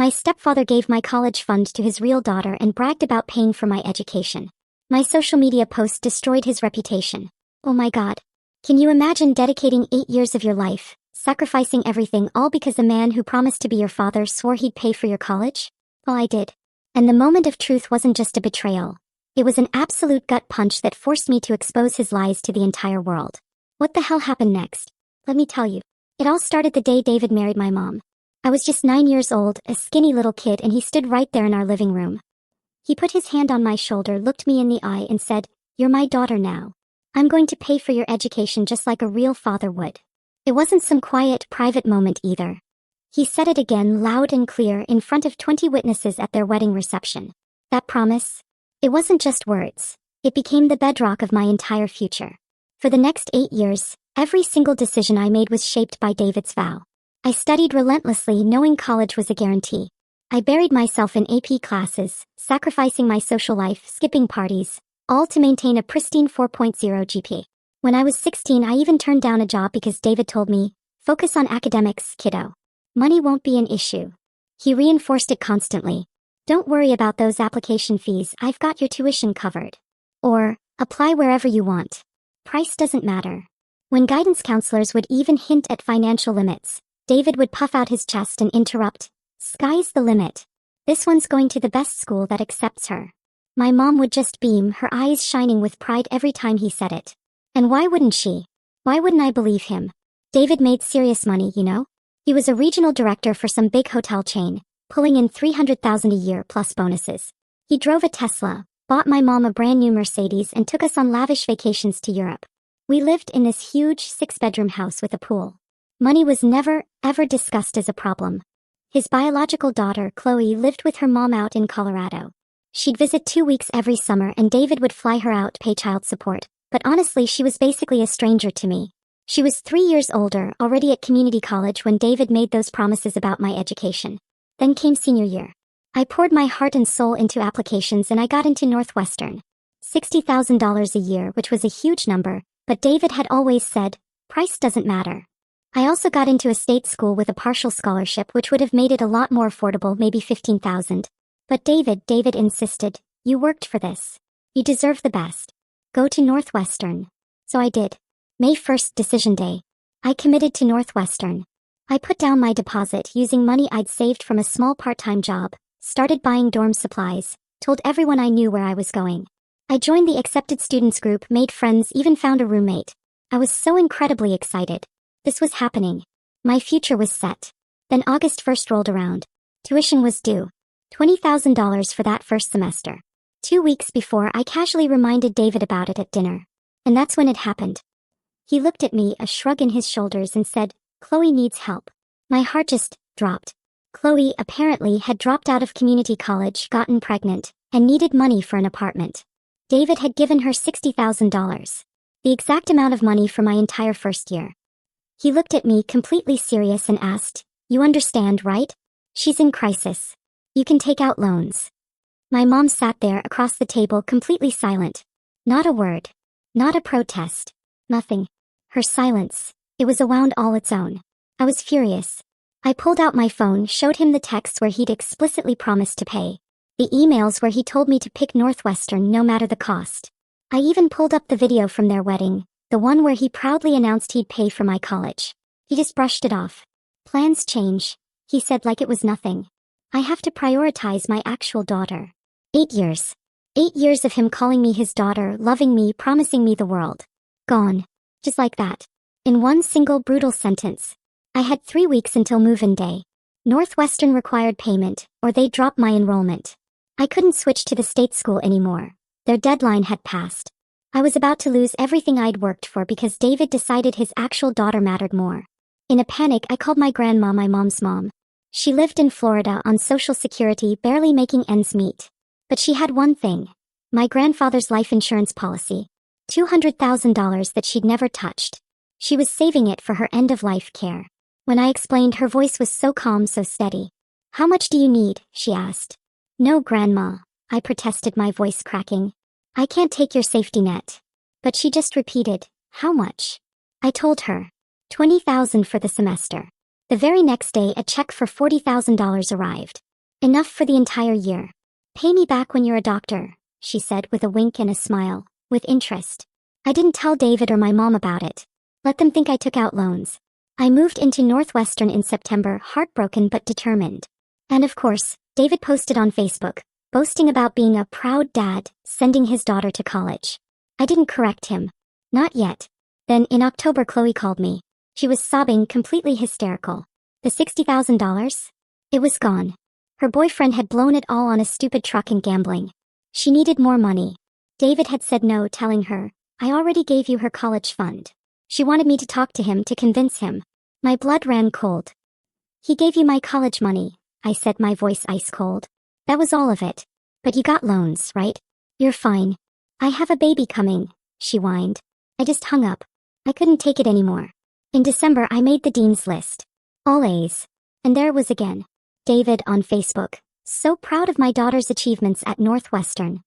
My stepfather gave my college fund to his real daughter and bragged about paying for my education. My social media post destroyed his reputation. Oh my God. Can you imagine dedicating 8 years of your life, sacrificing everything all because the man who promised to be your father swore he'd pay for your college? Well, I did. And the moment of truth wasn't just a betrayal. It was an absolute gut punch that forced me to expose his lies to the entire world. What the hell happened next? Let me tell you. It all started the day David married my mom. I was just 9 years old, a skinny little kid, and he stood right there in our living room. He put his hand on my shoulder, looked me in the eye, and said, "You're my daughter now. I'm going to pay for your education just like a real father would." It wasn't some quiet, private moment either. He said it again, loud and clear, in front of 20 witnesses at their wedding reception. That promise? It wasn't just words. It became the bedrock of my entire future. For the next 8 years, every single decision I made was shaped by David's vow. I studied relentlessly, knowing college was a guarantee. I buried myself in AP classes, sacrificing my social life, skipping parties, all to maintain a pristine 4.0 GPA. When I was 16, I even turned down a job because David told me, "Focus on academics, kiddo. Money won't be an issue." He reinforced it constantly. "Don't worry about those application fees, I've got your tuition covered." Or, "Apply wherever you want. Price doesn't matter." When guidance counselors would even hint at financial limits, David would puff out his chest and interrupt, "Sky's the limit. This one's going to the best school that accepts her." My mom would just beam, her eyes shining with pride every time he said it. And why wouldn't she? Why wouldn't I believe him? David made serious money, you know? He was a regional director for some big hotel chain, pulling in $300,000 a year plus bonuses. He drove a Tesla, bought my mom a brand new Mercedes, and took us on lavish vacations to Europe. We lived in this huge 6-bedroom house with a pool. Money was never, ever discussed as a problem. His biological daughter, Chloe, lived with her mom out in Colorado. She'd visit 2 weeks every summer and David would fly her out, pay child support. But honestly, she was basically a stranger to me. She was 3 years older, already at community college when David made those promises about my education. Then came senior year. I poured my heart and soul into applications and I got into Northwestern. $60,000 a year, which was a huge number, but David had always said, "Price doesn't matter." I also got into a state school with a partial scholarship, which would have made it a lot more affordable, maybe $15,000. But David insisted, "You worked for this. You deserve the best. Go to Northwestern." So I did. May 1st, decision day. I committed to Northwestern. I put down my deposit using money I'd saved from a small part-time job, started buying dorm supplies, told everyone I knew where I was going. I joined the accepted students group, made friends, even found a roommate. I was so incredibly excited. This was happening. My future was set. Then August 1st rolled around. Tuition was due. $20,000 for that first semester. 2 weeks before, I casually reminded David about it at dinner. And that's when it happened. He looked at me, a shrug in his shoulders, and said, "Chloe needs help." My heart just dropped. Chloe apparently had dropped out of community college, gotten pregnant, and needed money for an apartment. David had given her $60,000. The exact amount of money for my entire first year. He looked at me completely serious and asked, "You understand, right? She's in crisis. You can take out loans." My mom sat there across the table completely silent. Not a word. Not a protest. Nothing. Her silence. It was a wound all its own. I was furious. I pulled out my phone, showed him the texts where he'd explicitly promised to pay. The emails where he told me to pick Northwestern no matter the cost. I even pulled up the video from their wedding, the one where he proudly announced he'd pay for my college. He just brushed it off. "Plans change," he said like it was nothing. "I have to prioritize my actual daughter." 8 years. 8 years of him calling me his daughter, loving me, promising me the world. Gone. Just like that. In one single brutal sentence. I had 3 weeks until move-in day. Northwestern required payment, or they'd drop my enrollment. I couldn't switch to the state school anymore. Their deadline had passed. I was about to lose everything I'd worked for because David decided his actual daughter mattered more. In a panic, I called my grandma, my mom's mom. She lived in Florida on Social Security, barely making ends meet. But she had one thing. My grandfather's life insurance policy. $200,000 that she'd never touched. She was saving it for her end-of-life care. When I explained, her voice was so calm, so steady. "How much do you need?" she asked. "No, Grandma," I protested, my voice cracking. "I can't take your safety net." But she just repeated, "How much?" I told her. $20,000 for the semester. The very next day, a check for $40,000 arrived. Enough for the entire year. Pay me back when you're a doctor, she said with a wink and a smile, with interest. I didn't tell David or my mom about it. Let them think I took out loans. I moved into Northwestern in September, heartbroken but determined. And of course, David posted on Facebook, boasting about being a proud dad, sending his daughter to college. I didn't correct him. Not yet. Then in October FuII called me. She was sobbing, completely hysterical. The $60,000? It was gone. Her boyfriend had blown it all on a stupid truck and gambling. She needed more money. David had said no, telling her, I already gave you her college fund. She wanted me to talk to him to convince him. My blood ran cold. He gave you my college money, I said, my voice ice cold. That was all of it. But you got loans, right? You're fine. I have a baby coming, she whined. I just hung up. I couldn't take it anymore. In December I made the dean's list. All A's. And there it was again. David on Facebook. So proud of my daughter's achievements at Northwestern.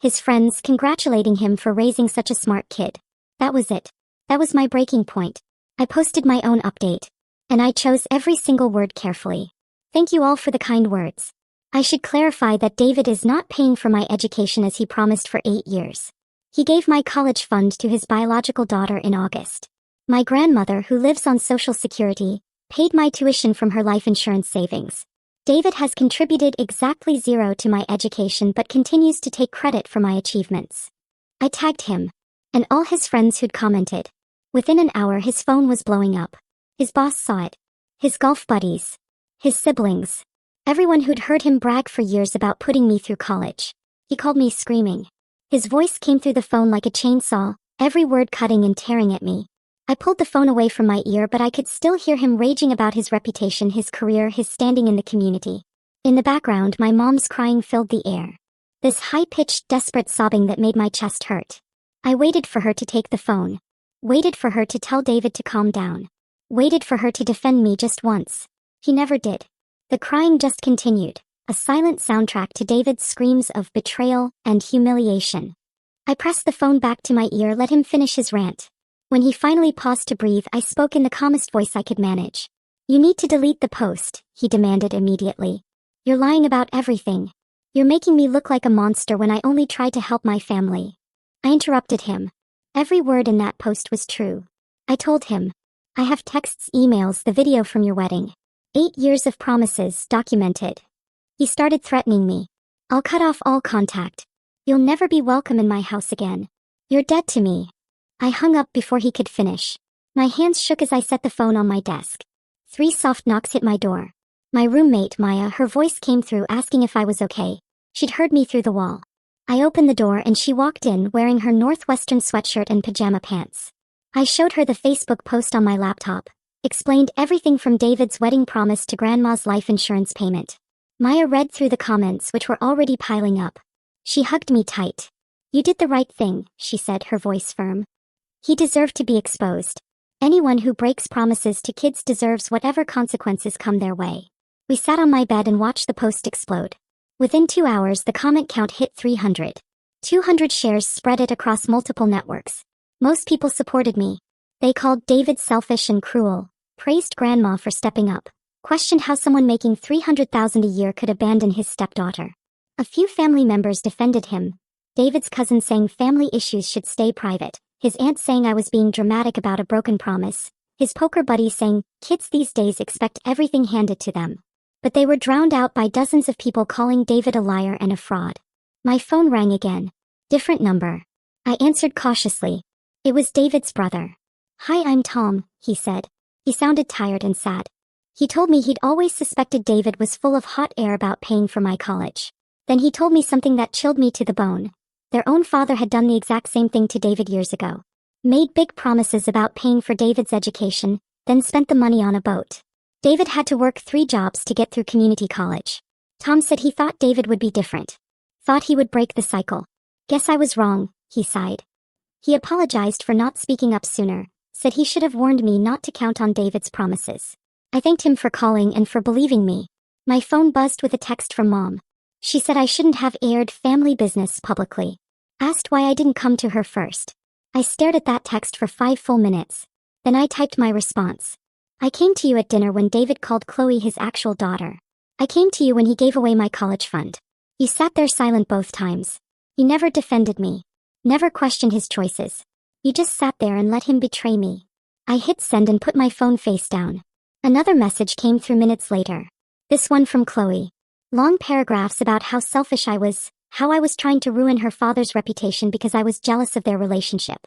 His friends congratulating him for raising such a smart kid. That was it. That was my breaking point. I posted my own update. And I chose every single word carefully. Thank you all for the kind words. I should clarify that David is not paying for my education as he promised for 8 years. He gave my college fund to his biological daughter in August. My grandmother, who lives on Social Security, paid my tuition from her life insurance savings. David has contributed exactly 0 to my education but continues to take credit for my achievements. I tagged him. And all his friends who'd commented. Within an hour his phone was blowing up. His boss saw it. His golf buddies. His siblings. Everyone who'd heard him brag for years about putting me through college. He called me screaming. His voice came through the phone like a chainsaw, every word cutting and tearing at me. I pulled the phone away from my ear, but I could still hear him raging about his reputation, his career, his standing in the community. In the background, my mom's crying filled the air. This high-pitched, desperate sobbing that made my chest hurt. I waited for her to take the phone. Waited for her to tell David to calm down. Waited for her to defend me just once. He never did. The crying just continued, a silent soundtrack to David's screams of betrayal and humiliation. I pressed the phone back to my ear, let him finish his rant. When he finally paused to breathe, I spoke in the calmest voice I could manage. You need to delete the post, he demanded immediately. You're lying about everything. You're making me look like a monster when I only tried to help my family. I interrupted him. Every word in that post was true. I told him. I have texts, emails, the video from your wedding. 8 years of promises, documented. He started threatening me. I'll cut off all contact. You'll never be welcome in my house again. You're dead to me. I hung up before he could finish. My hands shook as I set the phone on my desk. 3 soft knocks hit my door. My roommate, Maya, her voice came through asking if I was okay. She'd heard me through the wall. I opened the door and she walked in wearing her Northwestern sweatshirt and pajama pants. I showed her the Facebook post on my laptop. Explained everything from David's wedding promise to Grandma's life insurance payment. Maya read through the comments, which were already piling up. She hugged me tight. You did the right thing, she said, her voice firm. He deserved to be exposed. Anyone who breaks promises to kids deserves whatever consequences come their way. We sat on my bed and watched the post explode. Within 2 hours the comment count hit 300. 200 shares spread it across multiple networks. Most people supported me. They called David selfish and cruel. Praised Grandma for stepping up, questioned how someone making $300,000 a year could abandon his stepdaughter. A few family members defended him. David's cousin saying family issues should stay private, his aunt saying I was being dramatic about a broken promise, his poker buddy saying, kids these days expect everything handed to them. But they were drowned out by dozens of people calling David a liar and a fraud. My phone rang again. Different number. I answered cautiously. It was David's brother. Hi, I'm Tom, he said. He sounded tired and sad. He told me he'd always suspected David was full of hot air about paying for my college. Then he told me something that chilled me to the bone. Their own father had done the exact same thing to David years ago. Made big promises about paying for David's education, then spent the money on a boat. David had to work 3 jobs to get through community college. Tom said he thought David would be different. Thought he would break the cycle. Guess I was wrong, he sighed. He apologized for not speaking up sooner. Said he should have warned me not to count on David's promises. I thanked him for calling and for believing me. My phone buzzed with a text from Mom. She said I shouldn't have aired family business publicly. Asked why I didn't come to her first. I stared at that text for 5 full minutes. Then I typed my response. I came to you at dinner when David called Chloe his actual daughter. I came to you when he gave away my college fund. You sat there silent both times. You never defended me. Never questioned his choices. You just sat there and let him betray me. I hit send and put my phone face down. Another message came through minutes later. This one from Chloe. Long paragraphs about how selfish I was, how I was trying to ruin her father's reputation because I was jealous of their relationship.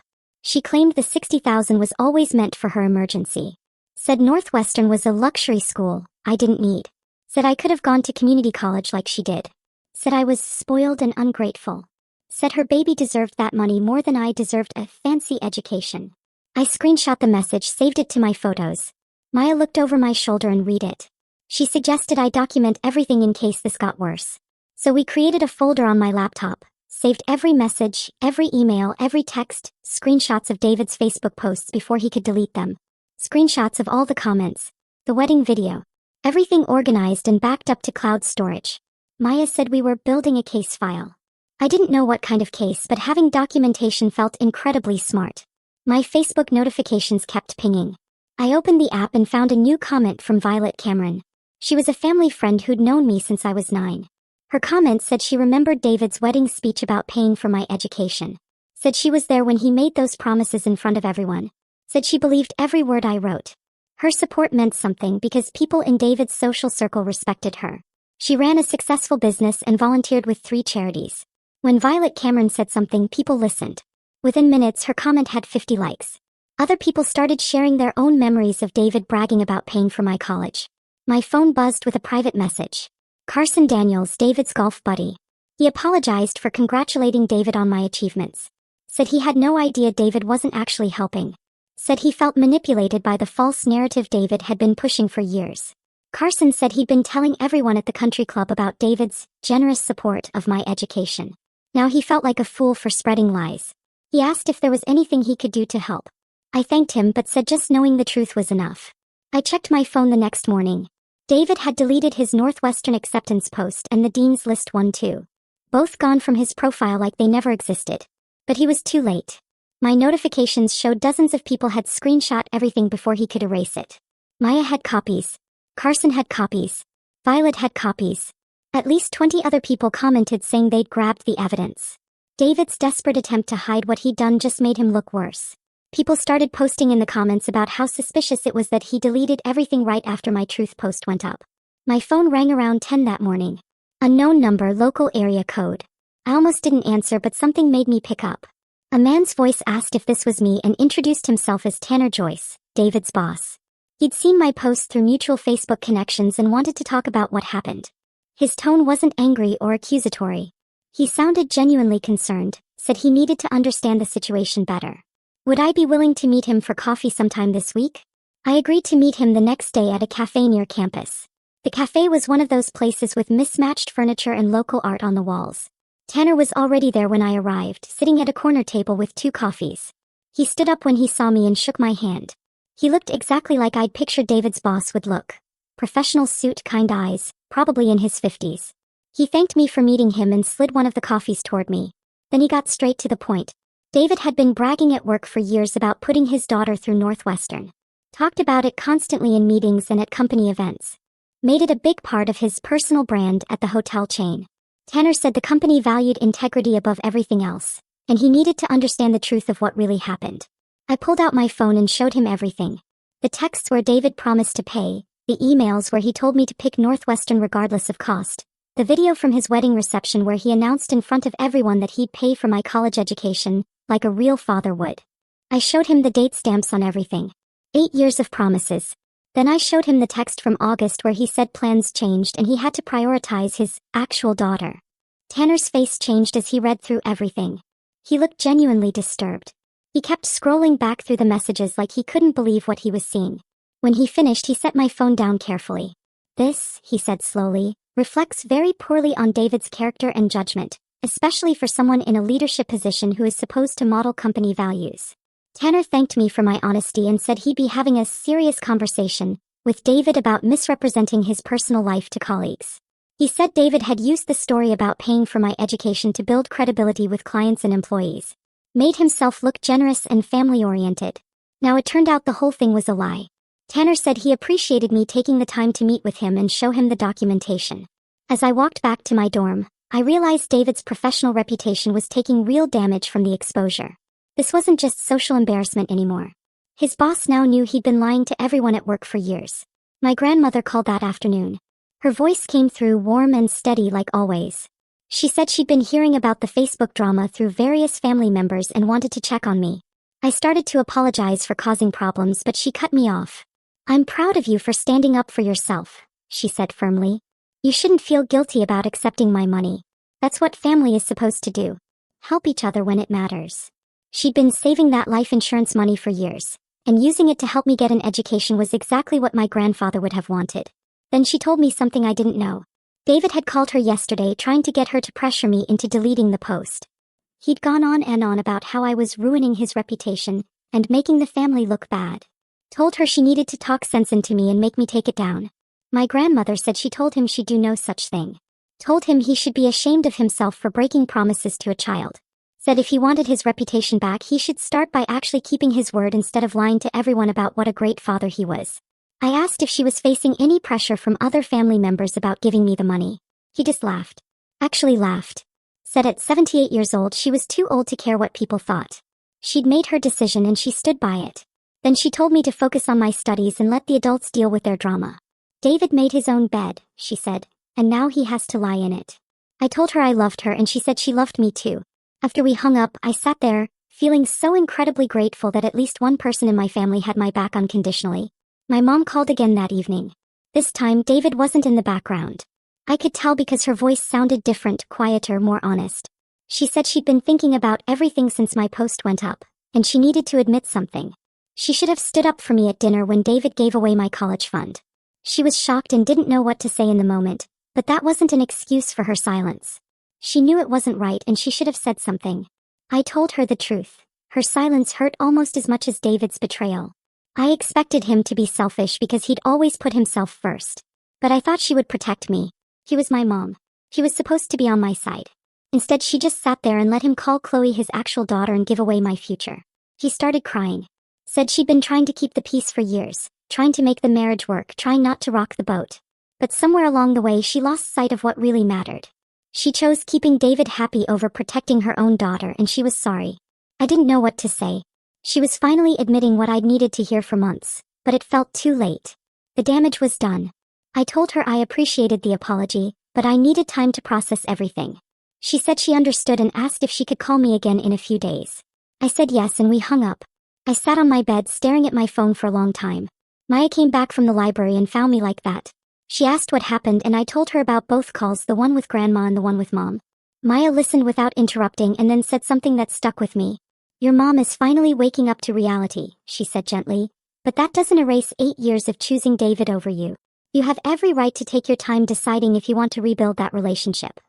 She claimed the $60,000 was always meant for her emergency. Said Northwestern was a luxury school I didn't need. Said I could have gone to community college like she did. Said I was spoiled and ungrateful. Said her baby deserved that money more than I deserved a fancy education. I screenshot the message, saved it to my photos. Maya looked over my shoulder and read it. She suggested I document everything in case this got worse. So we created a folder on my laptop, saved every message, every email, every text, screenshots of David's Facebook posts before he could delete them. Screenshots of all the comments, the wedding video. Everything organized and backed up to cloud storage. Maya said we were building a case file. I didn't know what kind of case, but having documentation felt incredibly smart. My Facebook notifications kept pinging. I opened the app and found a new comment from Violet Cameron. She was a family friend who'd known me since I was 9. Her comment said she remembered David's wedding speech about paying for my education. Said she was there when he made those promises in front of everyone. Said she believed every word I wrote. Her support meant something because people in David's social circle respected her. She ran a successful business and volunteered with 3 charities. When Violet Cameron said something, people listened. Within minutes, her comment had 50 likes. Other people started sharing their own memories of David bragging about paying for my college. My phone buzzed with a private message. Carson Daniels, David's golf buddy. He apologized for congratulating David on my achievements. Said he had no idea David wasn't actually helping. Said he felt manipulated by the false narrative David had been pushing for years. Carson said he'd been telling everyone at the country club about David's generous support of my education. Now he felt like a fool for spreading lies. He asked if there was anything he could do to help. I thanked him but said just knowing the truth was enough. I checked my phone the next morning. David had deleted his Northwestern acceptance post and the dean's list one too. Both gone from his profile like they never existed. But he was too late. My notifications showed dozens of people had screenshot everything before he could erase it. Maya had copies. Carson had copies. Violet had copies. At least 20 other people commented saying they'd grabbed the evidence. David's desperate attempt to hide what he'd done just made him look worse. People started posting in the comments about how suspicious it was that he deleted everything right after my truth post went up. My phone rang around 10 that morning. Unknown number, local area code. I almost didn't answer, but something made me pick up. A man's voice asked if this was me and introduced himself as Tanner Joyce, David's boss. He'd seen my post through mutual Facebook connections and wanted to talk about what happened. His tone wasn't angry or accusatory. He sounded genuinely concerned, said he needed to understand the situation better. Would I be willing to meet him for coffee sometime this week? I agreed to meet him the next day at a cafe near campus. The cafe was one of those places with mismatched furniture and local art on the walls. Tanner was already there when I arrived, sitting at a corner table with 2 coffees. He stood up when he saw me and shook my hand. He looked exactly like I'd pictured David's boss would look. Professional suit, kind eyes, probably in his 50s. He thanked me for meeting him and slid one of the coffees toward me. Then he got straight to the point. David had been bragging at work for years about putting his daughter through Northwestern. Talked about it constantly in meetings and at company events. Made it a big part of his personal brand at the hotel chain. Tanner said the company valued integrity above everything else, and he needed to understand the truth of what really happened. I pulled out my phone and showed him everything. The texts where David promised to pay, the emails where he told me to pick Northwestern regardless of cost, the video from his wedding reception where he announced in front of everyone that he'd pay for my college education, like a real father would. I showed him the date stamps on everything. 8 years of promises. Then I showed him the text from August where he said plans changed and he had to prioritize his actual daughter. Tanner's face changed as he read through everything. He looked genuinely disturbed. He kept scrolling back through the messages like he couldn't believe what he was seeing. When he finished, he set my phone down carefully. This, he said slowly, reflects very poorly on David's character and judgment, especially for someone in a leadership position who is supposed to model company values. Tanner thanked me for my honesty and said he'd be having a serious conversation with David about misrepresenting his personal life to colleagues. He said David had used the story about paying for my education to build credibility with clients and employees. Made himself look generous and family-oriented. Now it turned out the whole thing was a lie. Tanner said he appreciated me taking the time to meet with him and show him the documentation. As I walked back to my dorm, I realized David's professional reputation was taking real damage from the exposure. This wasn't just social embarrassment anymore. His boss now knew he'd been lying to everyone at work for years. My grandmother called that afternoon. Her voice came through warm and steady like always. She said she'd been hearing about the Facebook drama through various family members and wanted to check on me. I started to apologize for causing problems, but she cut me off. "I'm proud of you for standing up for yourself," she said firmly. "You shouldn't feel guilty about accepting my money. That's what family is supposed to do. Help each other when it matters." She'd been saving that life insurance money for years, and using it to help me get an education was exactly what my grandfather would have wanted. Then she told me something I didn't know. David had called her yesterday trying to get her to pressure me into deleting the post. He'd gone on and on about how I was ruining his reputation and making the family look bad. Told her she needed to talk sense into me and make me take it down. My grandmother said she told him she'd do no such thing. Told him he should be ashamed of himself for breaking promises to a child. Said if he wanted his reputation back, he should start by actually keeping his word instead of lying to everyone about what a great father he was. I asked if she was facing any pressure from other family members about giving me the money. He just laughed. Actually laughed. Said at 78 years old she was too old to care what people thought. She'd made her decision and she stood by it. Then she told me to focus on my studies and let the adults deal with their drama. David made his own bed, she said, and now he has to lie in it. I told her I loved her and she said she loved me too. After we hung up, I sat there, feeling so incredibly grateful that at least one person in my family had my back unconditionally. My mom called again that evening. This time, David wasn't in the background. I could tell because her voice sounded different, quieter, more honest. She said she'd been thinking about everything since my post went up, and she needed to admit something. She should have stood up for me at dinner when David gave away my college fund. She was shocked and didn't know what to say in the moment, but that wasn't an excuse for her silence. She knew it wasn't right and she should have said something. I told her the truth. Her silence hurt almost as much as David's betrayal. I expected him to be selfish because he'd always put himself first. But I thought she would protect me. He was my mom. He was supposed to be on my side. Instead, she just sat there and let him call Chloe his actual daughter and give away my future. He started crying. Said she'd been trying to keep the peace for years, trying to make the marriage work, trying not to rock the boat. But somewhere along the way she lost sight of what really mattered. She chose keeping David happy over protecting her own daughter, and she was sorry. I didn't know what to say. She was finally admitting what I'd needed to hear for months, but it felt too late. The damage was done. I told her I appreciated the apology, but I needed time to process everything. She said she understood and asked if she could call me again in a few days. I said yes and we hung up. I sat on my bed staring at my phone for a long time. Maya came back from the library and found me like that. She asked what happened and I told her about both calls, the one with Grandma and the one with Mom. Maya listened without interrupting and then said something that stuck with me. "Your mom is finally waking up to reality," she said gently. "But that doesn't erase 8 years of choosing David over you. You have every right to take your time deciding if you want to rebuild that relationship."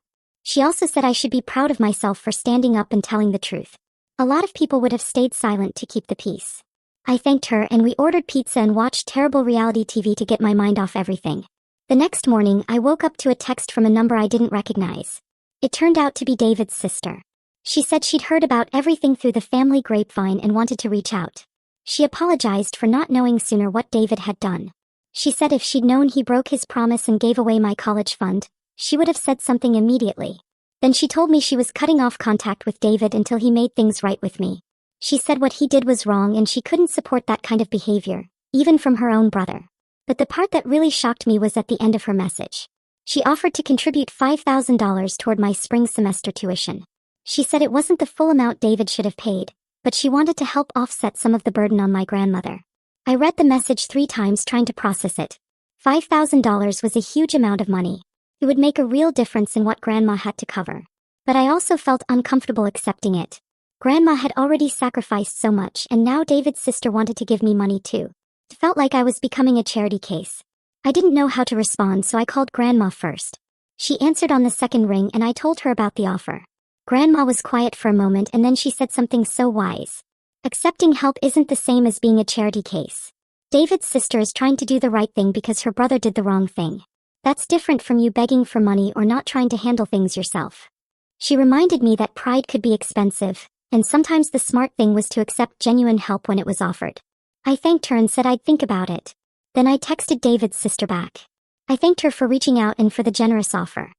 She also said I should be proud of myself for standing up and telling the truth. A lot of people would have stayed silent to keep the peace. I thanked her and we ordered pizza and watched terrible reality TV to get my mind off everything. The next morning, I woke up to a text from a number I didn't recognize. It turned out to be David's sister. She said she'd heard about everything through the family grapevine and wanted to reach out. She apologized for not knowing sooner what David had done. She said if she'd known he broke his promise and gave away my college fund, she would have said something immediately. Then she told me she was cutting off contact with David until he made things right with me. She said what he did was wrong and she couldn't support that kind of behavior, even from her own brother. But the part that really shocked me was at the end of her message. She offered to contribute $5,000 toward my spring semester tuition. She said it wasn't the full amount David should have paid, but she wanted to help offset some of the burden on my grandmother. I read the message 3 times trying to process it. $5,000 was a huge amount of money. It would make a real difference in what Grandma had to cover. But I also felt uncomfortable accepting it. Grandma had already sacrificed so much and now David's sister wanted to give me money too. It felt like I was becoming a charity case. I didn't know how to respond, so I called Grandma first. She answered on the second ring and I told her about the offer. Grandma was quiet for a moment and then she said something so wise. Accepting help isn't the same as being a charity case. David's sister is trying to do the right thing because her brother did the wrong thing. That's different from you begging for money or not trying to handle things yourself. She reminded me that pride could be expensive, and sometimes the smart thing was to accept genuine help when it was offered. I thanked her and said I'd think about it. Then I texted David's sister back. I thanked her for reaching out and for the generous offer.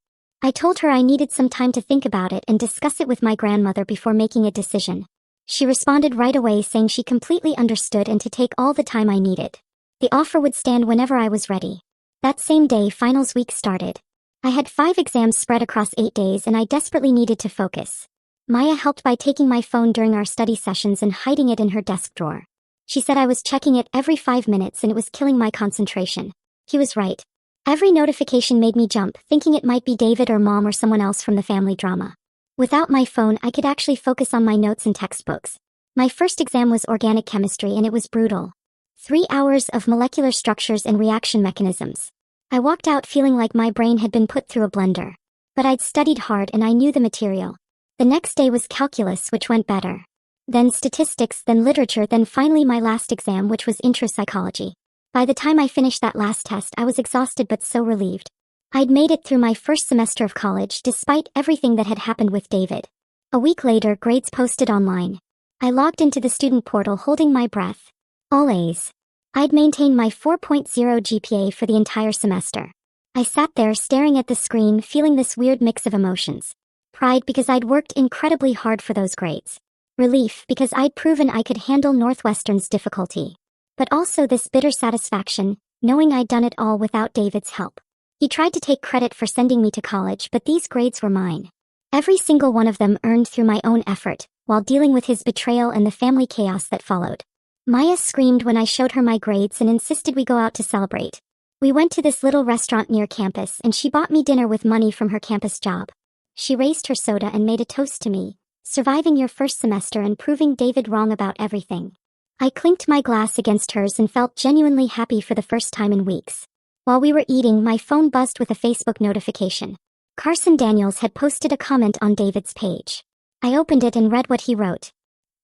I told her I needed some time to think about it and discuss it with my grandmother before making a decision. She responded right away saying she completely understood and to take all the time I needed. The offer would stand whenever I was ready. That same day, finals week started. I had 5 exams spread across 8 days and I desperately needed to focus. Maya helped by taking my phone during our study sessions and hiding it in her desk drawer. She said I was checking it every 5 minutes and it was killing my concentration. He was right. Every notification made me jump, thinking it might be David or Mom or someone else from the family drama. Without my phone, I could actually focus on my notes and textbooks. My first exam was organic chemistry and it was brutal. 3 hours of molecular structures and reaction mechanisms. I walked out feeling like my brain had been put through a blender. But I'd studied hard and I knew the material. The next day was calculus, which went better. Then statistics, then literature, then finally my last exam, which was intro psychology. By the time I finished that last test, I was exhausted but so relieved. I'd made it through my first semester of college despite everything that had happened with David. A week later, grades posted online. I logged into the student portal holding my breath. All A's. I'd maintained my 4.0 GPA for the entire semester. I sat there staring at the screen, feeling this weird mix of emotions. Pride because I'd worked incredibly hard for those grades. Relief because I'd proven I could handle Northwestern's difficulty. But also this bitter satisfaction, knowing I'd done it all without David's help. He tried to take credit for sending me to college, but these grades were mine. Every single one of them earned through my own effort, while dealing with his betrayal and the family chaos that followed. Maya screamed when I showed her my grades and insisted we go out to celebrate. We went to this little restaurant near campus and she bought me dinner with money from her campus job. She raised her soda and made a toast to me, surviving your first semester and proving David wrong about everything. I clinked my glass against hers and felt genuinely happy for the first time in weeks. While we were eating, my phone buzzed with a Facebook notification. Carson Daniels had posted a comment on David's page. I opened it and read what he wrote.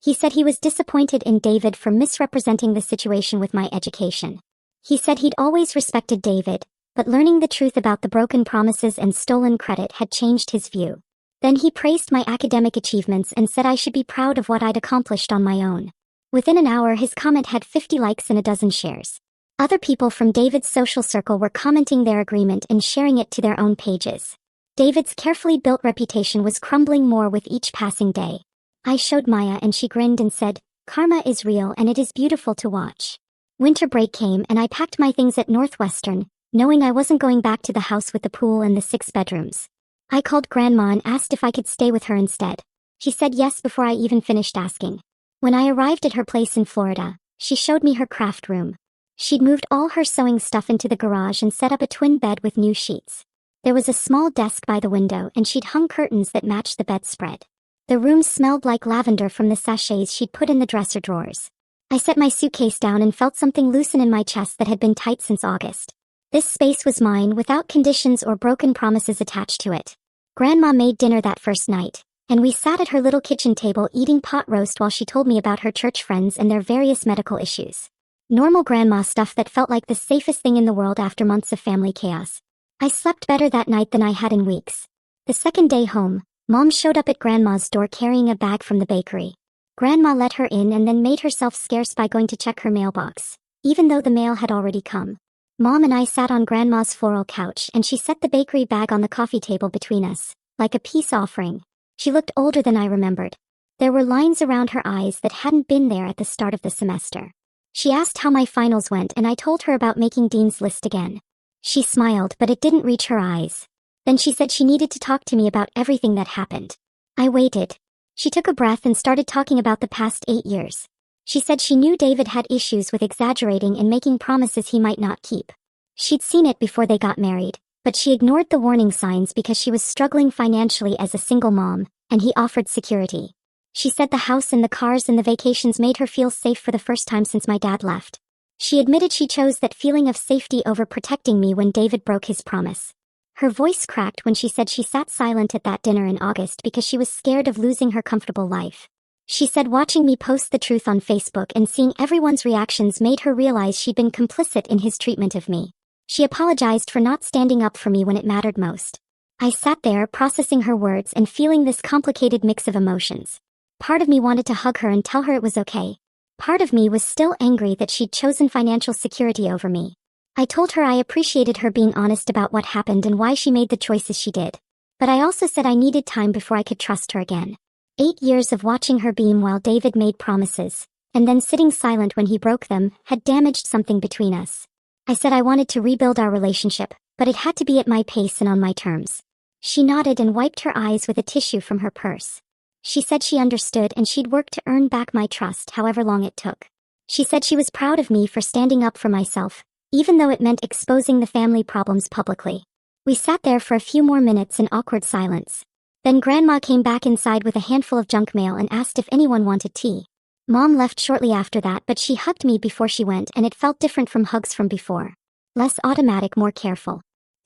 He said he was disappointed in David for misrepresenting the situation with my education. He said he'd always respected David, but learning the truth about the broken promises and stolen credit had changed his view. Then he praised my academic achievements and said I should be proud of what I'd accomplished on my own. Within an hour, his comment had 50 likes and a dozen shares. Other people from David's social circle were commenting their agreement and sharing it to their own pages. David's carefully built reputation was crumbling more with each passing day. I showed Maya and she grinned and said, "Karma is real and it is beautiful to watch." Winter break came and I packed my things at Northwestern, knowing I wasn't going back to the house with the pool and the 6 bedrooms. I called Grandma and asked if I could stay with her instead. She said yes before I even finished asking. When I arrived at her place in Florida, she showed me her craft room. She'd moved all her sewing stuff into the garage and set up a twin bed with new sheets. There was a small desk by the window and she'd hung curtains that matched the bedspread. The room smelled like lavender from the sachets she'd put in the dresser drawers. I set my suitcase down and felt something loosen in my chest that had been tight since August. This space was mine without conditions or broken promises attached to it. Grandma made dinner that first night, and we sat at her little kitchen table eating pot roast while she told me about her church friends and their various medical issues. Normal grandma stuff that felt like the safest thing in the world after months of family chaos. I slept better that night than I had in weeks. The second day home, Mom showed up at Grandma's door carrying a bag from the bakery. Grandma let her in and then made herself scarce by going to check her mailbox, even though the mail had already come. Mom and I sat on Grandma's floral couch and she set the bakery bag on the coffee table between us, like a peace offering. She looked older than I remembered. There were lines around her eyes that hadn't been there at the start of the semester. She asked how my finals went and I told her about making Dean's List again. She smiled, but it didn't reach her eyes. Then she said she needed to talk to me about everything that happened. I waited. She took a breath and started talking about the past 8 years. She said she knew David had issues with exaggerating and making promises he might not keep. She'd seen it before they got married, but she ignored the warning signs because she was struggling financially as a single mom, and he offered security. She said the house and the cars and the vacations made her feel safe for the first time since my dad left. She admitted she chose that feeling of safety over protecting me when David broke his promise. Her voice cracked when she said she sat silent at that dinner in August because she was scared of losing her comfortable life. She said watching me post the truth on Facebook and seeing everyone's reactions made her realize she'd been complicit in his treatment of me. She apologized for not standing up for me when it mattered most. I sat there processing her words and feeling this complicated mix of emotions. Part of me wanted to hug her and tell her it was okay. Part of me was still angry that she'd chosen financial security over me. I told her I appreciated her being honest about what happened and why she made the choices she did. But I also said I needed time before I could trust her again. 8 years of watching her beam while David made promises, and then sitting silent when he broke them, had damaged something between us. I said I wanted to rebuild our relationship, but it had to be at my pace and on my terms. She nodded and wiped her eyes with a tissue from her purse. She said she understood and she'd work to earn back my trust however long it took. She said she was proud of me for standing up for myself, even though it meant exposing the family problems publicly. We sat there for a few more minutes in awkward silence. Then Grandma came back inside with a handful of junk mail and asked if anyone wanted tea. Mom left shortly after that, but she hugged me before she went and it felt different from hugs from before. Less automatic, more careful.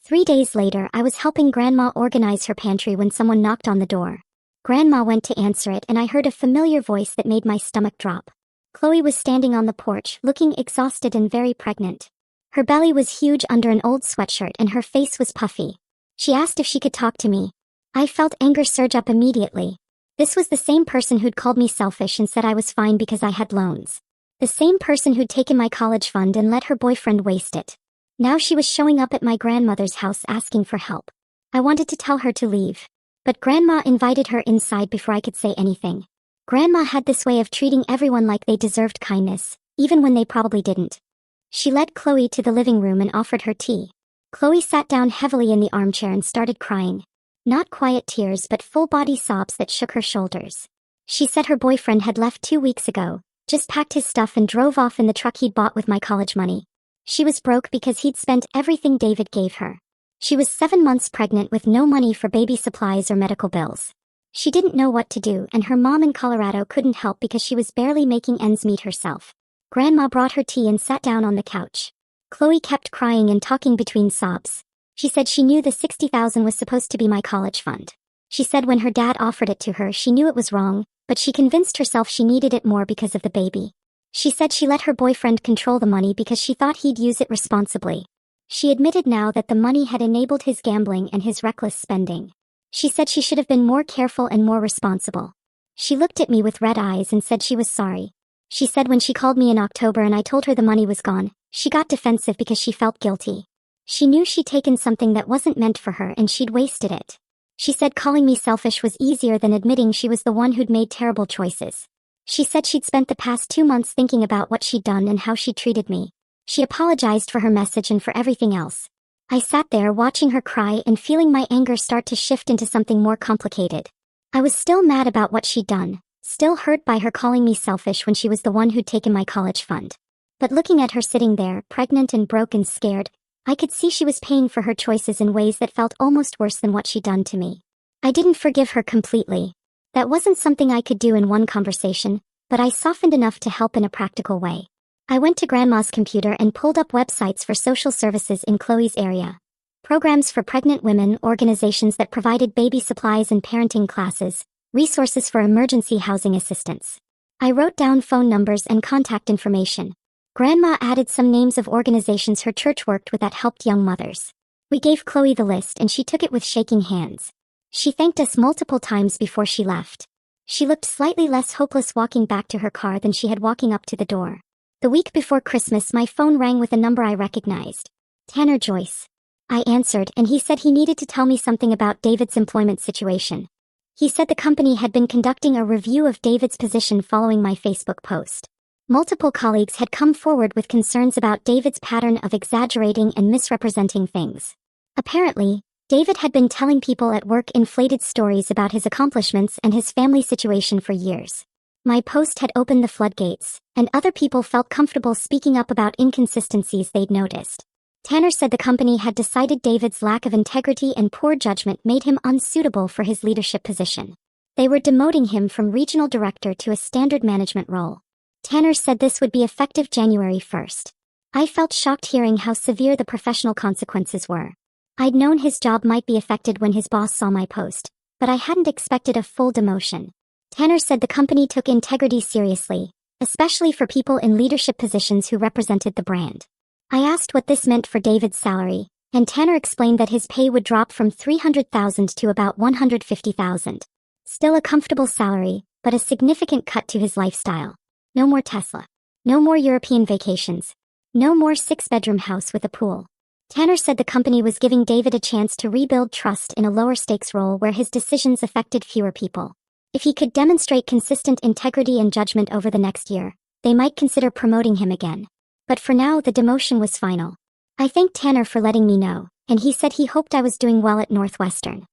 3 days later, I was helping Grandma organize her pantry when someone knocked on the door. Grandma went to answer it and I heard a familiar voice that made my stomach drop. Chloe was standing on the porch, looking exhausted and very pregnant. Her belly was huge under an old sweatshirt and her face was puffy. She asked if she could talk to me. I felt anger surge up immediately. This was the same person who'd called me selfish and said I was fine because I had loans. The same person who'd taken my college fund and let her boyfriend waste it. Now she was showing up at my grandmother's house asking for help. I wanted to tell her to leave. But Grandma invited her inside before I could say anything. Grandma had this way of treating everyone like they deserved kindness, even when they probably didn't. She led Chloe to the living room and offered her tea. Chloe sat down heavily in the armchair and started crying. Not quiet tears but full-body sobs that shook her shoulders. She said her boyfriend had left 2 weeks ago, just packed his stuff and drove off in the truck he'd bought with my college money. She was broke because he'd spent everything David gave her. She was 7 months pregnant with no money for baby supplies or medical bills. She didn't know what to do and her mom in Colorado couldn't help because she was barely making ends meet herself. Grandma brought her tea and sat down on the couch. Chloe kept crying and talking between sobs. She said she knew the $60,000 was supposed to be my college fund. She said when her dad offered it to her she knew it was wrong, but she convinced herself she needed it more because of the baby. She said she let her boyfriend control the money because she thought he'd use it responsibly. She admitted now that the money had enabled his gambling and his reckless spending. She said she should have been more careful and more responsible. She looked at me with red eyes and said she was sorry. She said when she called me in October and I told her the money was gone, she got defensive because she felt guilty. She knew she'd taken something that wasn't meant for her and she'd wasted it. She said calling me selfish was easier than admitting she was the one who'd made terrible choices. She said she'd spent the past 2 months thinking about what she'd done and how she'd treated me. She apologized for her message and for everything else. I sat there watching her cry and feeling my anger start to shift into something more complicated. I was still mad about what she'd done, still hurt by her calling me selfish when she was the one who'd taken my college fund. But looking at her sitting there, pregnant and broke and scared, I could see she was paying for her choices in ways that felt almost worse than what she'd done to me. I didn't forgive her completely. That wasn't something I could do in one conversation, but I softened enough to help in a practical way. I went to Grandma's computer and pulled up websites for social services in Chloe's area. Programs for pregnant women, organizations that provided baby supplies and parenting classes, resources for emergency housing assistance. I wrote down phone numbers and contact information. Grandma added some names of organizations her church worked with that helped young mothers. We gave Chloe the list and she took it with shaking hands. She thanked us multiple times before she left. She looked slightly less hopeless walking back to her car than she had walking up to the door. The week before Christmas, my phone rang with a number I recognized. Tanner Joyce. I answered and he said he needed to tell me something about David's employment situation. He said the company had been conducting a review of David's position following my Facebook post. Multiple colleagues had come forward with concerns about David's pattern of exaggerating and misrepresenting things. Apparently, David had been telling people at work inflated stories about his accomplishments and his family situation for years. My post had opened the floodgates, and other people felt comfortable speaking up about inconsistencies they'd noticed. Tanner said the company had decided David's lack of integrity and poor judgment made him unsuitable for his leadership position. They were demoting him from regional director to a standard management role. Tanner said this would be effective January 1st. I felt shocked hearing how severe the professional consequences were. I'd known his job might be affected when his boss saw my post, but I hadn't expected a full demotion. Tanner said the company took integrity seriously, especially for people in leadership positions who represented the brand. I asked what this meant for David's salary, and Tanner explained that his pay would drop from $300,000 to about $150,000. Still a comfortable salary, but a significant cut to his lifestyle. No more Tesla. No more European vacations. No more 6-bedroom house with a pool. Tanner said the company was giving David a chance to rebuild trust in a lower-stakes role where his decisions affected fewer people. If he could demonstrate consistent integrity and judgment over the next year, they might consider promoting him again. But for now, the demotion was final. I thanked Tanner for letting me know, and he said he hoped I was doing well at Northwestern.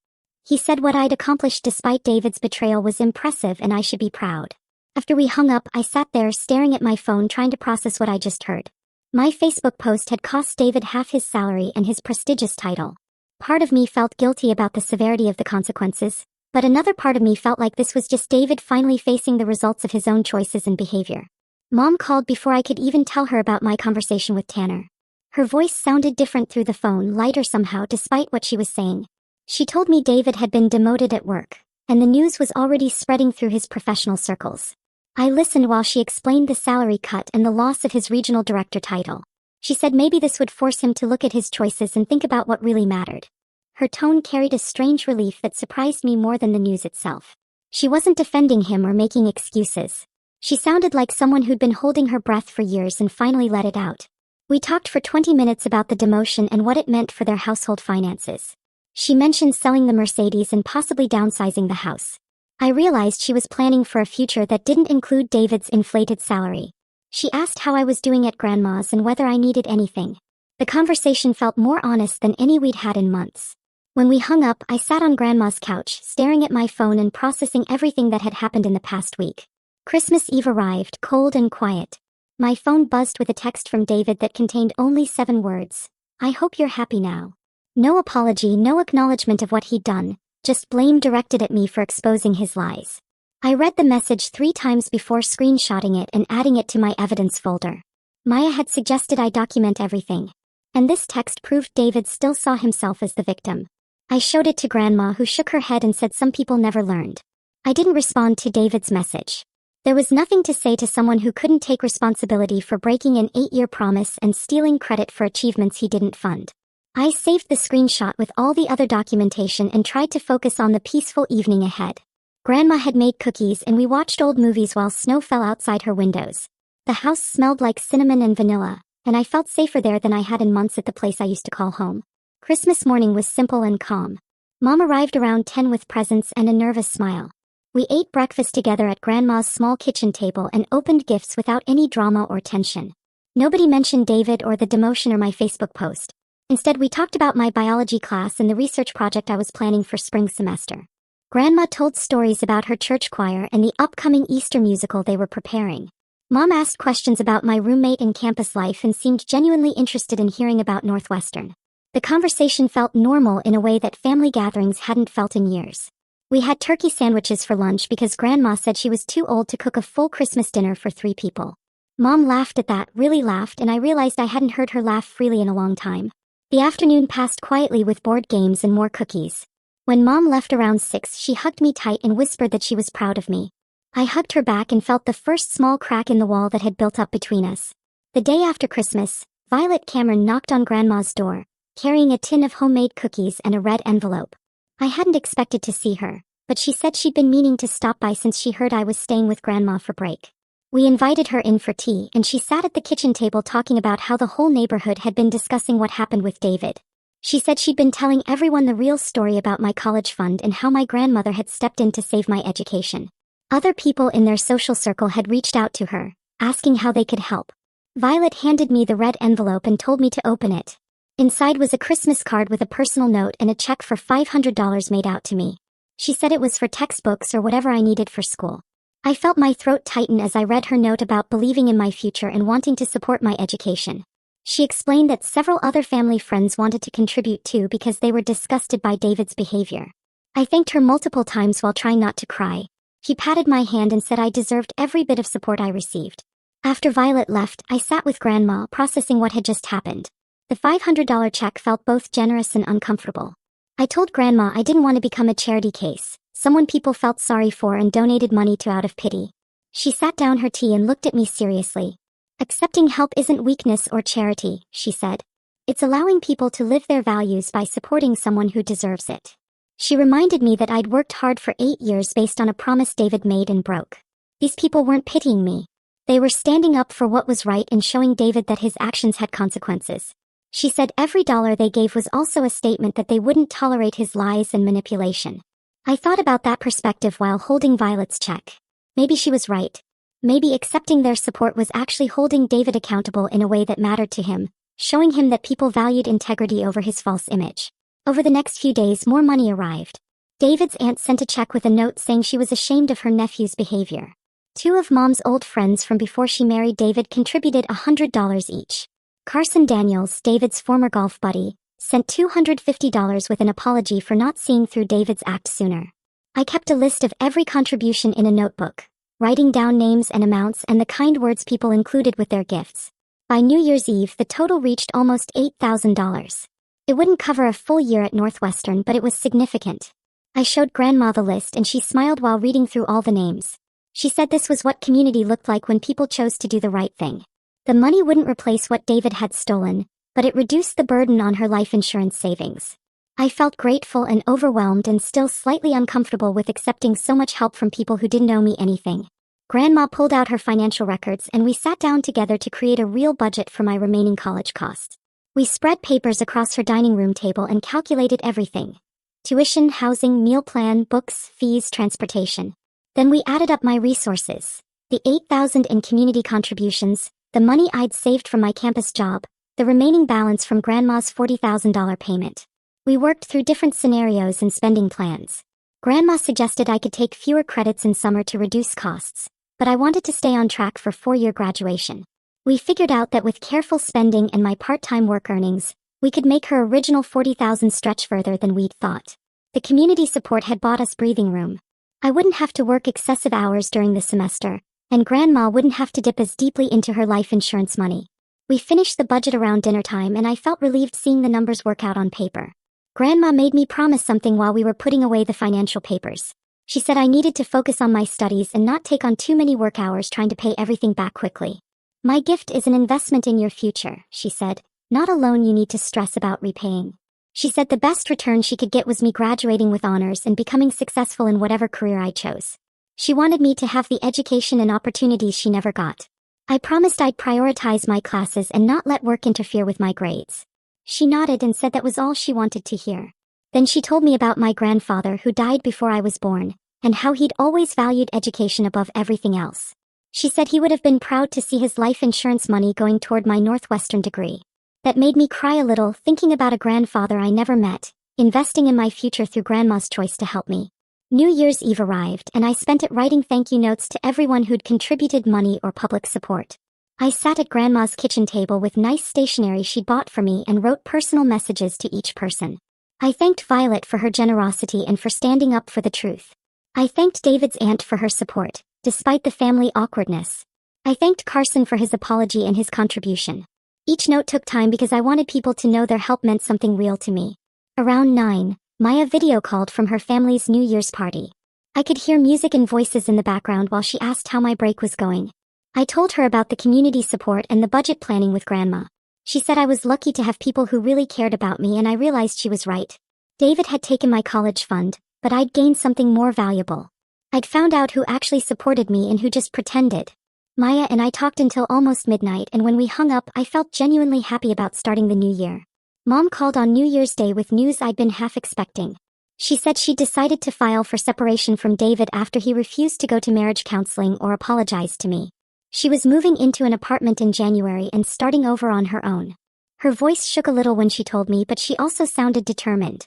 He said what I'd accomplished despite David's betrayal was impressive and I should be proud. After we hung up, I sat there staring at my phone trying to process what I just heard. My Facebook post had cost David half his salary and his prestigious title. Part of me felt guilty about the severity of the consequences, but another part of me felt like this was just David finally facing the results of his own choices and behavior. Mom called before I could even tell her about my conversation with Tanner. Her voice sounded different through the phone, lighter somehow despite what she was saying. She told me David had been demoted at work, and the news was already spreading through his professional circles. I listened while she explained the salary cut and the loss of his regional director title. She said maybe this would force him to look at his choices and think about what really mattered. Her tone carried a strange relief that surprised me more than the news itself. She wasn't defending him or making excuses. She sounded like someone who'd been holding her breath for years and finally let it out. We talked for 20 minutes about the demotion and what it meant for their household finances. She mentioned selling the Mercedes and possibly downsizing the house. I realized she was planning for a future that didn't include David's inflated salary. She asked how I was doing at Grandma's and whether I needed anything. The conversation felt more honest than any we'd had in months. When we hung up, I sat on Grandma's couch, staring at my phone and processing everything that had happened in the past week. Christmas Eve arrived, cold and quiet. My phone buzzed with a text from David that contained only 7 words. I hope you're happy now. No apology, no acknowledgement of what he'd done. Just blame directed at me for exposing his lies. I read the message 3 times before screenshotting it and adding it to my evidence folder. Maya had suggested I document everything. And this text proved David still saw himself as the victim. I showed it to Grandma, who shook her head and said some people never learned. I didn't respond to David's message. There was nothing to say to someone who couldn't take responsibility for breaking an 8-year promise and stealing credit for achievements he didn't fund. I saved the screenshot with all the other documentation and tried to focus on the peaceful evening ahead. Grandma had made cookies and we watched old movies while snow fell outside her windows. The house smelled like cinnamon and vanilla, and I felt safer there than I had in months at the place I used to call home. Christmas morning was simple and calm. Mom arrived around 10 with presents and a nervous smile. We ate breakfast together at Grandma's small kitchen table and opened gifts without any drama or tension. Nobody mentioned David or the demotion or my Facebook post. Instead, we talked about my biology class and the research project I was planning for spring semester. Grandma told stories about her church choir and the upcoming Easter musical they were preparing. Mom asked questions about my roommate and campus life and seemed genuinely interested in hearing about Northwestern. The conversation felt normal in a way that family gatherings hadn't felt in years. We had turkey sandwiches for lunch because Grandma said she was too old to cook a full Christmas dinner for 3 people. Mom laughed at that, really laughed, and I realized I hadn't heard her laugh freely in a long time. The afternoon passed quietly with board games and more cookies. When Mom left around 6, she hugged me tight and whispered that she was proud of me. I hugged her back and felt the first small crack in the wall that had built up between us. The day after Christmas, Violet Cameron knocked on Grandma's door, carrying a tin of homemade cookies and a red envelope. I hadn't expected to see her, but she said she'd been meaning to stop by since she heard I was staying with Grandma for break. We invited her in for tea and she sat at the kitchen table talking about how the whole neighborhood had been discussing what happened with David. She said she'd been telling everyone the real story about my college fund and how my grandmother had stepped in to save my education. Other people in their social circle had reached out to her, asking how they could help. Violet handed me the red envelope and told me to open it. Inside was a Christmas card with a personal note and a check for $500 made out to me. She said it was for textbooks or whatever I needed for school. I felt my throat tighten as I read her note about believing in my future and wanting to support my education. She explained that several other family friends wanted to contribute too because they were disgusted by David's behavior. I thanked her multiple times while trying not to cry. She patted my hand and said I deserved every bit of support I received. After Violet left, I sat with Grandma, processing what had just happened. The $500 check felt both generous and uncomfortable. I told Grandma I didn't want to become a charity case, someone people felt sorry for and donated money to out of pity. She sat down her tea and looked at me seriously. Accepting help isn't weakness or charity, she said. It's allowing people to live their values by supporting someone who deserves it. She reminded me that I'd worked hard for 8 years based on a promise David made and broke. These people weren't pitying me. They were standing up for what was right and showing David that his actions had consequences. She said every dollar they gave was also a statement that they wouldn't tolerate his lies and manipulation. I thought about that perspective while holding Violet's check. Maybe she was right. Maybe accepting their support was actually holding David accountable in a way that mattered to him, showing him that people valued integrity over his false image. Over the next few days, more money arrived. David's aunt sent a check with a note saying she was ashamed of her nephew's behavior. Two of Mom's old friends from before she married David contributed $100 each. Carson Daniels, David's former golf buddy, sent $250 with an apology for not seeing through David's act sooner. I kept a list of every contribution in a notebook, writing down names and amounts and the kind words people included with their gifts. By New Year's Eve, the total reached almost $8,000. It wouldn't cover a full year at Northwestern, but it was significant. I showed Grandma the list and she smiled while reading through all the names. She said this was what community looked like when people chose to do the right thing. The money wouldn't replace what David had stolen, but it reduced the burden on her life insurance savings. I felt grateful and overwhelmed and still slightly uncomfortable with accepting so much help from people who didn't owe me anything. Grandma pulled out her financial records and we sat down together to create a real budget for my remaining college costs. We spread papers across her dining room table and calculated everything. Tuition, housing, meal plan, books, fees, transportation. Then we added up my resources. The $8,000 in community contributions, the money I'd saved from my campus job, the remaining balance from Grandma's $40,000 payment. We worked through different scenarios and spending plans. Grandma suggested I could take fewer credits in summer to reduce costs, but I wanted to stay on track for four-year graduation. We figured out that with careful spending and my part-time work earnings, we could make her original $40,000 stretch further than we'd thought. The community support had bought us breathing room. I wouldn't have to work excessive hours during the semester, and Grandma wouldn't have to dip as deeply into her life insurance money. We finished the budget around dinner time and I felt relieved seeing the numbers work out on paper. Grandma made me promise something while we were putting away the financial papers. She said I needed to focus on my studies and not take on too many work hours trying to pay everything back quickly. My gift is an investment in your future, she said, not a loan you need to stress about repaying. She said the best return she could get was me graduating with honors and becoming successful in whatever career I chose. She wanted me to have the education and opportunities she never got. I promised I'd prioritize my classes and not let work interfere with my grades. She nodded and said that was all she wanted to hear. Then she told me about my grandfather who died before I was born, and how he'd always valued education above everything else. She said he would have been proud to see his life insurance money going toward my Northwestern degree. That made me cry a little thinking about a grandfather I never met, investing in my future through Grandma's choice to help me. New Year's Eve arrived and I spent it writing thank you notes to everyone who'd contributed money or public support. I sat at Grandma's kitchen table with nice stationery she'd bought for me and wrote personal messages to each person. I thanked Violet for her generosity and for standing up for the truth. I thanked David's aunt for her support, despite the family awkwardness. I thanked Carson for his apology and his contribution. Each note took time because I wanted people to know their help meant something real to me. Around 9, Maya video called from her family's New Year's party. I could hear music and voices in the background while she asked how my break was going. I told her about the community support and the budget planning with Grandma. She said I was lucky to have people who really cared about me and I realized she was right. David had taken my college fund, but I'd gained something more valuable. I'd found out who actually supported me and who just pretended. Maya and I talked until almost midnight and when we hung up I felt genuinely happy about starting the new year. Mom called on New Year's Day with news I'd been half expecting. She said she'd decided to file for separation from David after he refused to go to marriage counseling or apologize to me. She was moving into an apartment in January and starting over on her own. Her voice shook a little when she told me, but she also sounded determined.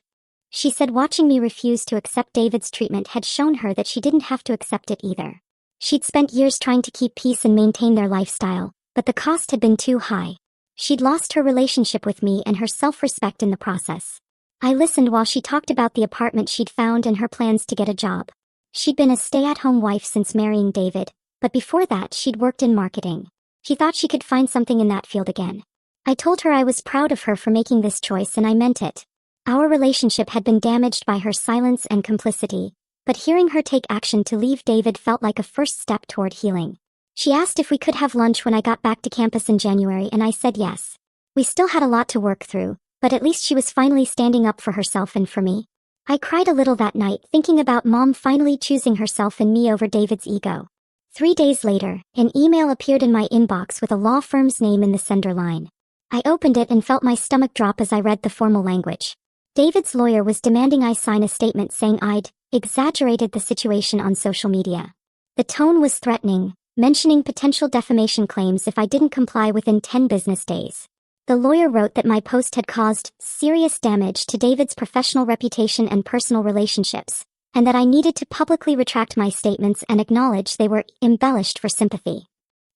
She said watching me refuse to accept David's treatment had shown her that she didn't have to accept it either. She'd spent years trying to keep peace and maintain their lifestyle, but the cost had been too high. She'd lost her relationship with me and her self-respect in the process. I listened while she talked about the apartment she'd found and her plans to get a job. She'd been a stay-at-home wife since marrying David, but before that she'd worked in marketing. She thought she could find something in that field again. I told her I was proud of her for making this choice and I meant it. Our relationship had been damaged by her silence and complicity, but hearing her take action to leave David felt like a first step toward healing. She asked if we could have lunch when I got back to campus in January and I said yes. We still had a lot to work through, but at least she was finally standing up for herself and for me. I cried a little that night thinking about Mom finally choosing herself and me over David's ego. 3 days later, an email appeared in my inbox with a law firm's name in the sender line. I opened it and felt my stomach drop as I read the formal language. David's lawyer was demanding I sign a statement saying I'd exaggerated the situation on social media. The tone was threatening, mentioning potential defamation claims if I didn't comply within 10 business days. The lawyer wrote that my post had caused serious damage to David's professional reputation and personal relationships, and that I needed to publicly retract my statements and acknowledge they were embellished for sympathy.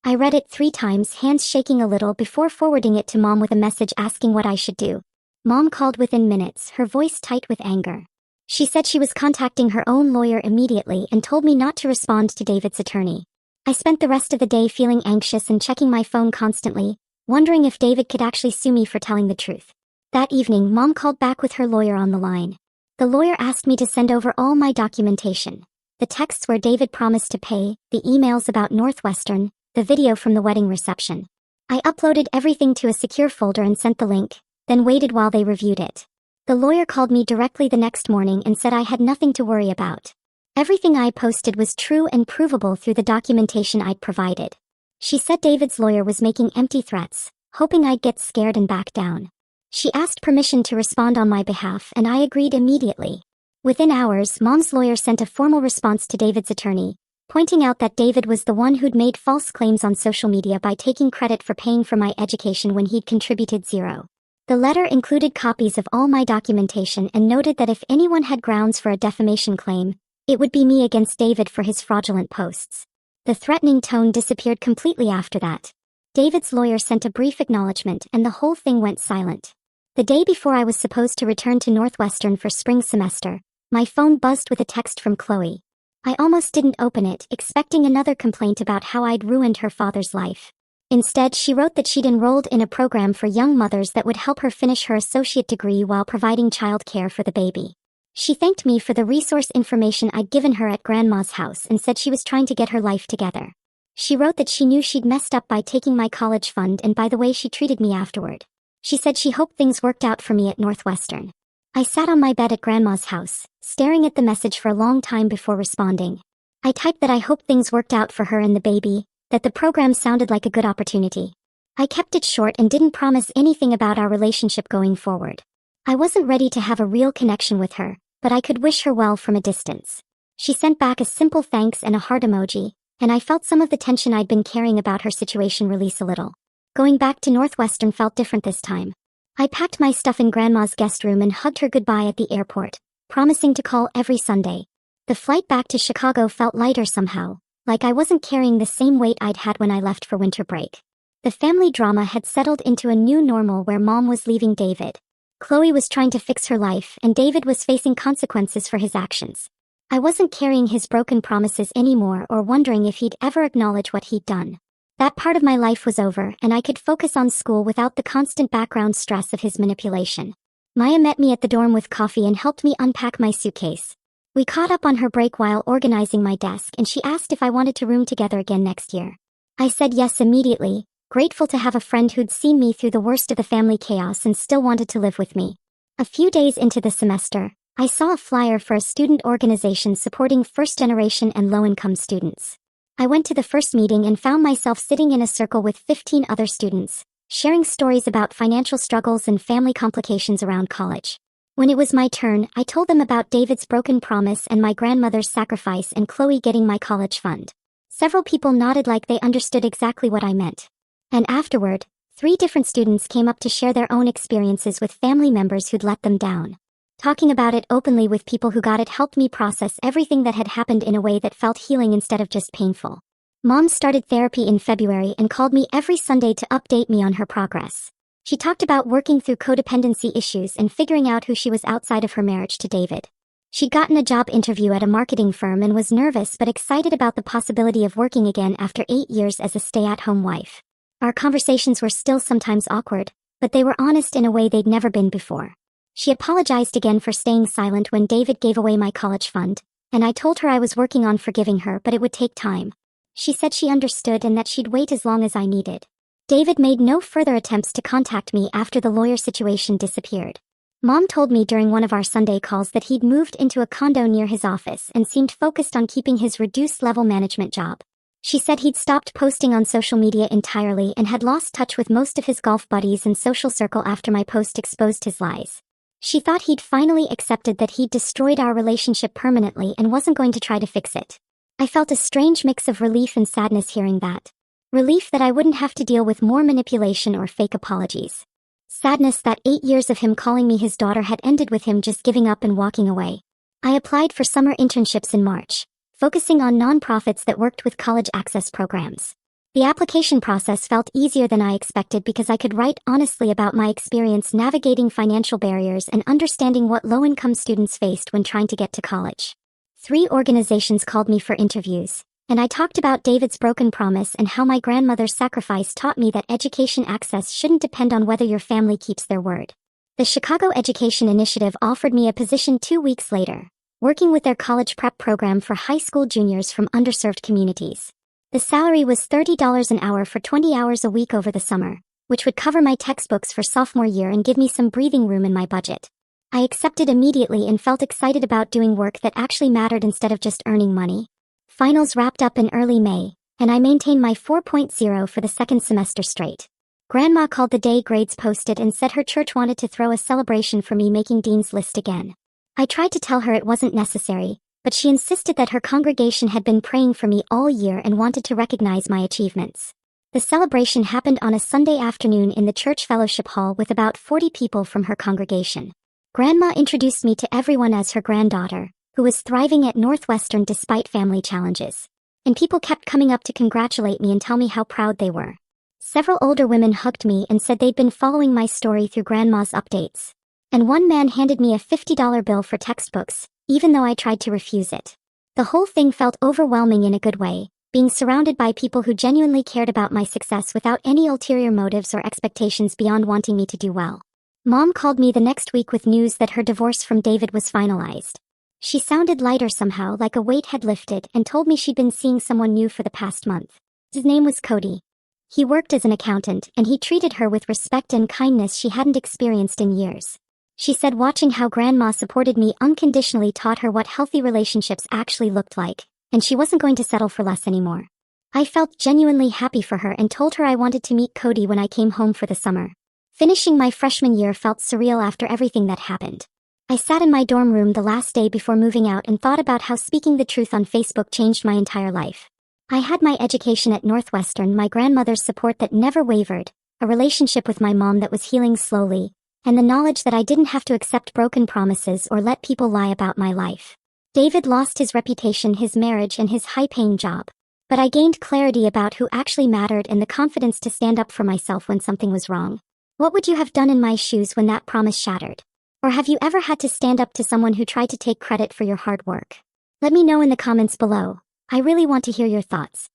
I read it 3 times, hands shaking a little, before forwarding it to Mom with a message asking what I should do. Mom called within minutes, her voice tight with anger. She said she was contacting her own lawyer immediately and told me not to respond to David's attorney. I spent the rest of the day feeling anxious and checking my phone constantly, wondering if David could actually sue me for telling the truth. That evening, Mom called back with her lawyer on the line. The lawyer asked me to send over all my documentation. The texts where David promised to pay, the emails about Northwestern, the video from the wedding reception. I uploaded everything to a secure folder and sent the link, then waited while they reviewed it. The lawyer called me directly the next morning and said I had nothing to worry about. Everything I posted was true and provable through the documentation I'd provided. She said David's lawyer was making empty threats, hoping I'd get scared and back down. She asked permission to respond on my behalf and I agreed immediately. Within hours, Mom's lawyer sent a formal response to David's attorney, pointing out that David was the one who'd made false claims on social media by taking credit for paying for my education when he'd contributed zero. The letter included copies of all my documentation and noted that if anyone had grounds for a defamation claim, it would be me against David for his fraudulent posts. The threatening tone disappeared completely after that. David's lawyer sent a brief acknowledgement and the whole thing went silent. The day before I was supposed to return to Northwestern for spring semester, my phone buzzed with a text from Chloe. I almost didn't open it, expecting another complaint about how I'd ruined her father's life. Instead, she wrote that she'd enrolled in a program for young mothers that would help her finish her associate degree while providing child care for the baby. She thanked me for the resource information I'd given her at Grandma's house and said she was trying to get her life together. She wrote that she knew she'd messed up by taking my college fund and by the way she treated me afterward. She said she hoped things worked out for me at Northwestern. I sat on my bed at Grandma's house, staring at the message for a long time before responding. I typed that I hoped things worked out for her and the baby, that the program sounded like a good opportunity. I kept it short and didn't promise anything about our relationship going forward. I wasn't ready to have a real connection with her, but I could wish her well from a distance. She sent back a simple thanks and a heart emoji, and I felt some of the tension I'd been carrying about her situation release a little. Going back to Northwestern felt different this time. I packed my stuff in Grandma's guest room and hugged her goodbye at the airport, promising to call every Sunday. The flight back to Chicago felt lighter somehow, like I wasn't carrying the same weight I'd had when I left for winter break. The family drama had settled into a new normal where Mom was leaving David. Chloe was trying to fix her life and David was facing consequences for his actions. I wasn't carrying his broken promises anymore or wondering if he'd ever acknowledge what he'd done. That part of my life was over and I could focus on school without the constant background stress of his manipulation. Maya met me at the dorm with coffee and helped me unpack my suitcase. We caught up on her break while organizing my desk and she asked if I wanted to room together again next year. I said yes immediately, grateful to have a friend who'd seen me through the worst of the family chaos and still wanted to live with me. A few days into the semester, I saw a flyer for a student organization supporting first-generation and low-income students. I went to the first meeting and found myself sitting in a circle with 15 other students, sharing stories about financial struggles and family complications around college. When it was my turn, I told them about David's broken promise and my grandmother's sacrifice and Chloe getting my college fund. Several people nodded like they understood exactly what I meant. And afterward, 3 different students came up to share their own experiences with family members who'd let them down. Talking about it openly with people who got it helped me process everything that had happened in a way that felt healing instead of just painful. Mom started therapy in February and called me every Sunday to update me on her progress. She talked about working through codependency issues and figuring out who she was outside of her marriage to David. She'd gotten a job interview at a marketing firm and was nervous but excited about the possibility of working again after 8 years as a stay-at-home wife. Our conversations were still sometimes awkward, but they were honest in a way they'd never been before. She apologized again for staying silent when David gave away my college fund, and I told her I was working on forgiving her but it would take time. She said she understood and that she'd wait as long as I needed. David made no further attempts to contact me after the lawyer situation disappeared. Mom told me during one of our Sunday calls that he'd moved into a condo near his office and seemed focused on keeping his reduced-level management job. She said he'd stopped posting on social media entirely and had lost touch with most of his golf buddies and social circle after my post exposed his lies. She thought he'd finally accepted that he'd destroyed our relationship permanently and wasn't going to try to fix it. I felt a strange mix of relief and sadness hearing that. Relief that I wouldn't have to deal with more manipulation or fake apologies. Sadness that 8 years of him calling me his daughter had ended with him just giving up and walking away. I applied for summer internships in March, focusing on nonprofits that worked with college access programs. The application process felt easier than I expected because I could write honestly about my experience navigating financial barriers and understanding what low-income students faced when trying to get to college. 3 organizations called me for interviews, and I talked about David's broken promise and how my grandmother's sacrifice taught me that education access shouldn't depend on whether your family keeps their word. The Chicago Education Initiative offered me a position 2 weeks later, working with their college prep program for high school juniors from underserved communities. The salary was $30 an hour for 20 hours a week over the summer, which would cover my textbooks for sophomore year and give me some breathing room in my budget. I accepted immediately and felt excited about doing work that actually mattered instead of just earning money. Finals wrapped up in early May, and I maintained my 4.0 for the second semester straight. Grandma called the day grades posted and said her church wanted to throw a celebration for me making Dean's List again. I tried to tell her it wasn't necessary, but she insisted that her congregation had been praying for me all year and wanted to recognize my achievements. The celebration happened on a Sunday afternoon in the church fellowship hall with about 40 people from her congregation. Grandma introduced me to everyone as her granddaughter, who was thriving at Northwestern despite family challenges. And people kept coming up to congratulate me and tell me how proud they were. Several older women hugged me and said they'd been following my story through Grandma's updates. And one man handed me a $50 bill for textbooks, even though I tried to refuse it. The whole thing felt overwhelming in a good way, being surrounded by people who genuinely cared about my success without any ulterior motives or expectations beyond wanting me to do well. Mom called me the next week with news that her divorce from David was finalized. She sounded lighter somehow, like a weight had lifted, and told me she'd been seeing someone new for the past month. His name was Cody. He worked as an accountant, and he treated her with respect and kindness she hadn't experienced in years. She said watching how Grandma supported me unconditionally taught her what healthy relationships actually looked like, and she wasn't going to settle for less anymore. I felt genuinely happy for her and told her I wanted to meet Cody when I came home for the summer. Finishing my freshman year felt surreal after everything that happened. I sat in my dorm room the last day before moving out and thought about how speaking the truth on Facebook changed my entire life. I had my education at Northwestern, my grandmother's support that never wavered, a relationship with my mom that was healing slowly, and the knowledge that I didn't have to accept broken promises or let people lie about my life. David lost his reputation, his marriage, and his high-paying job. But I gained clarity about who actually mattered and the confidence to stand up for myself when something was wrong. What would you have done in my shoes when that promise shattered? Or have you ever had to stand up to someone who tried to take credit for your hard work? Let me know in the comments below. I really want to hear your thoughts.